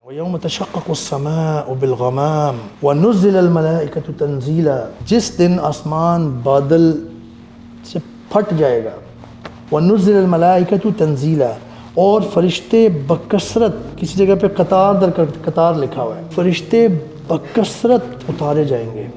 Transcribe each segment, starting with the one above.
وَيَوْمَ تَشَقَّقُ السَّمَاءُ بِالْغَمَامِ وَنُزِّلَ الْمَلَائِكَةُ تَنزِيلًا، جس دن آسمان بادل سے پھٹ جائے گا. وَنُزِّلَ الْمَلَائِكَةُ تَنزِيلًا، اور فرشتے بکثرت، کسی جگہ پہ قطار در قطار لکھا ہوا ہے، فرشتے بکثرت اتارے جائیں گے.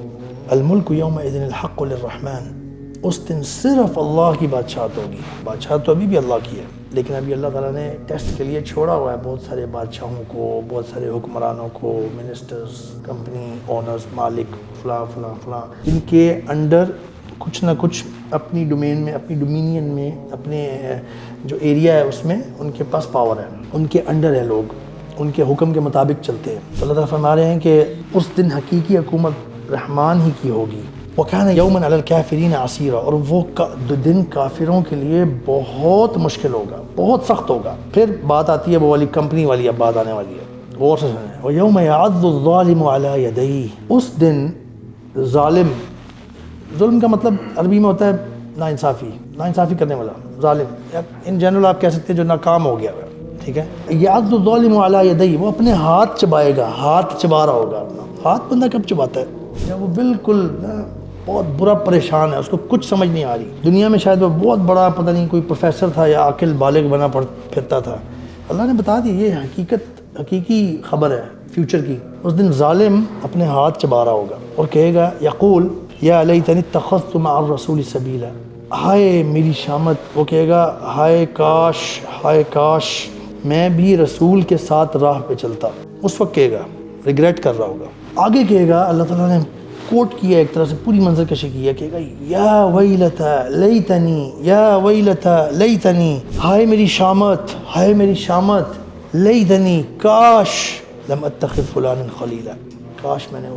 الْمُلْكُ يَوْمَئِذٍ الْحَقُّ لِلرَّحْمَنِ، اس دن صرف اللہ کی بادشاہت ہوگی. بادشاہت تو ابھی بھی اللہ کی ہے، لیکن ابھی اللہ تعالیٰ نے ٹیسٹ کے لیے چھوڑا ہوا ہے بہت سارے بادشاہوں کو، بہت سارے حکمرانوں کو، منسٹرز، کمپنی اونرز، مالک، فلاں فلاں فلاں، ان کے انڈر کچھ نہ کچھ اپنی ڈومین میں، اپنی ڈومینین میں، اپنے جو ایریا ہے اس میں ان کے پاس پاور ہے، ان کے انڈر ہے لوگ، ان کے حکم کے مطابق چلتے ہیں. تو اللہ تعالیٰ فرما رہے ہیں کہ اس دن حقیقی حکومت رحمان ہی کی ہوگی. وَكَانَ يَوْمًا عَلَى الْكَافِرِينَ عَسِيرًا، اور وہ دن کافروں کے لیے بہت مشکل ہوگا، بہت سخت ہوگا. پھر بات آتی ہے وہ والی کمپنی والی، اب بات آنے والی ہے، غور سے سنیں. وَيَوْمَ يَعَضُّ الظَّالِمُ عَلَى يَدَيْهِ، اس دن ظالم، ظلم کا مطلب عربی میں ہوتا ہے ناانصافی، ناانصافی کرنے والا، ظالم، یا ان جنرل آپ کہہ سکتے ہیں جو ناکام ہو گیا ہے، ٹھیک ہے. يَعَضُّ الظَّالِمُ عَلَى يَدَيْهِ، وہ اپنے ہاتھ چبائے گا، ہاتھ چبا رہا ہوگا اپنا. ہاتھ بندہ کب چباتا ہے؟ جب وہ بالکل بہت برا پریشان ہے، اس کو کچھ سمجھ نہیں آ رہی. دنیا میں شاید وہ بہت بڑا پتہ نہیں کوئی پروفیسر تھا یا عاقل بالغ بنا پھرتا تھا. اللہ نے بتا دی یہ حقیقت، حقیقی خبر ہے فیوچر کی. اس دن ظالم اپنے ہاتھ چبا رہا ہوگا اور کہے گا، یقول یا لیتنی اتخذت مع الرسول سبیلا، ہائے میری شامت. وہ کہے گا ہائے کاش، ہائے کاش میں بھی رسول کے ساتھ راہ پہ چلتا. اس وقت کہے گا، ریگریٹ کر رہا ہوگا. آگے کہے گا، اللہ تعالیٰ نے کوٹ کیا ایک طرح سے پوری منظر کشی کی ہے، کہے گا یا ویلتا لیتنی، یا ویلتا لیتنی، ہائے میری شامت، ہائے میری شامت، لیتنی کاش لم اتخذ فلانا خلیلا، کاش میں نے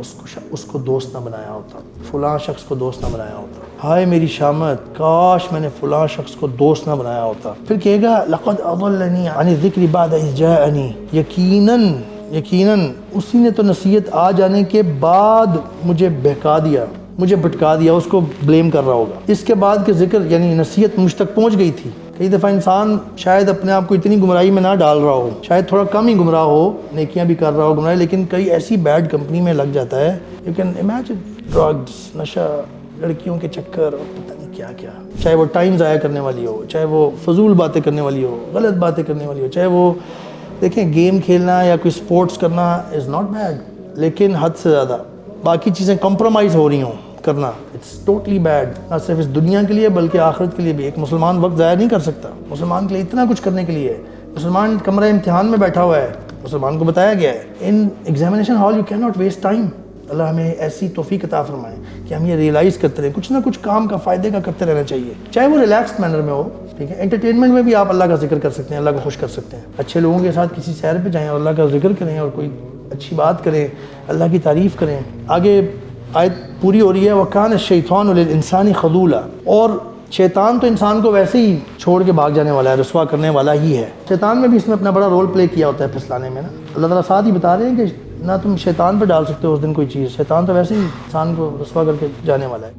اس کو دوست نہ بنایا ہوتا، فلاں شخص کو دوست نہ بنایا ہوتا. ہائے میری شامت، کاش میں نے فلاں شخص کو دوست نہ بنایا ہوتا. پھر کہے گا لقد اضلنی عن الذکر بعد اذ جاءنی، یقیناً اسی نے تو نصیحت آ جانے کے بعد مجھے بہکا دیا، مجھے بھٹکا دیا. اس کو بلیم کر رہا ہوگا. اس کے بعد کہ ذکر یعنی نصیحت مجھ تک پہنچ گئی تھی. کئی دفعہ انسان شاید اپنے آپ کو اتنی گمراہی میں نہ ڈال رہا ہو، شاید تھوڑا کم ہی گمراہ ہو، نیکیاں بھی کر رہا ہو گمراہی، لیکن کئی ایسی بیڈ کمپنی میں لگ جاتا ہے. یو کین امیجن، ڈرگز، نشہ، لڑکیوں کے چکر اور پتہ نہیں کیا کیا، چاہے وہ ٹائم ضائع کرنے والی ہو، چاہے وہ فضول باتیں کرنے والی ہو، غلط باتیں کرنے والی ہو، چاہے وہ دیکھیں گیم کھیلنا یا کوئی سپورٹس کرنا از ناٹ بیڈ، لیکن حد سے زیادہ باقی چیزیں کمپرومائز ہو رہی ہوں کرنا، اٹس ٹوٹلی بیڈ. نہ صرف اس دنیا کے لیے بلکہ آخرت کے لیے بھی. ایک مسلمان وقت ضائع نہیں کر سکتا، مسلمان کے لیے اتنا کچھ کرنے کے لیے ہے. مسلمان کمرہ امتحان میں بیٹھا ہوا ہے، مسلمان کو بتایا گیا ہے in examination hall you can not waste time. اللہ ہمیں ایسی توفیق عطا فرمائے کہ ہم یہ ریئلائز کرتے رہیں، کچھ نہ کچھ کام کا فائدے کا کرتے رہنا چاہیے، چاہے وہ ریلیکسڈ مینر میں ہو. ٹھیک ہے، انٹرٹینمنٹ میں بھی آپ اللہ کا ذکر کر سکتے ہیں، اللہ کو خوش کر سکتے ہیں. اچھے لوگوں کے ساتھ کسی سیر پہ جائیں اور اللہ کا ذکر کریں اور کوئی اچھی بات کریں، اللہ کی تعریف کریں. آگے آیت پوری ہو رہی ہے، وَكَانَ الشَّيْطَانُ لِلْإِنسَانِ خَذُولًا، اور شیطان تو انسان کو ویسے ہی چھوڑ کے بھاگ جانے والا ہے، رسوا کرنے والا ہی ہے. شیطان نے بھی اس میں اپنا بڑا رول پلے کیا ہوتا ہے پھسلانے میں نا. اللہ تعالیٰ ساتھ ہی بتا رہے ہیں کہ نہ تم شیطان پہ ڈال سکتے ہو اس دن کوئی چیز، شیطان تو ویسے ہی انسان کو رسوا کر کے جانے والا ہے.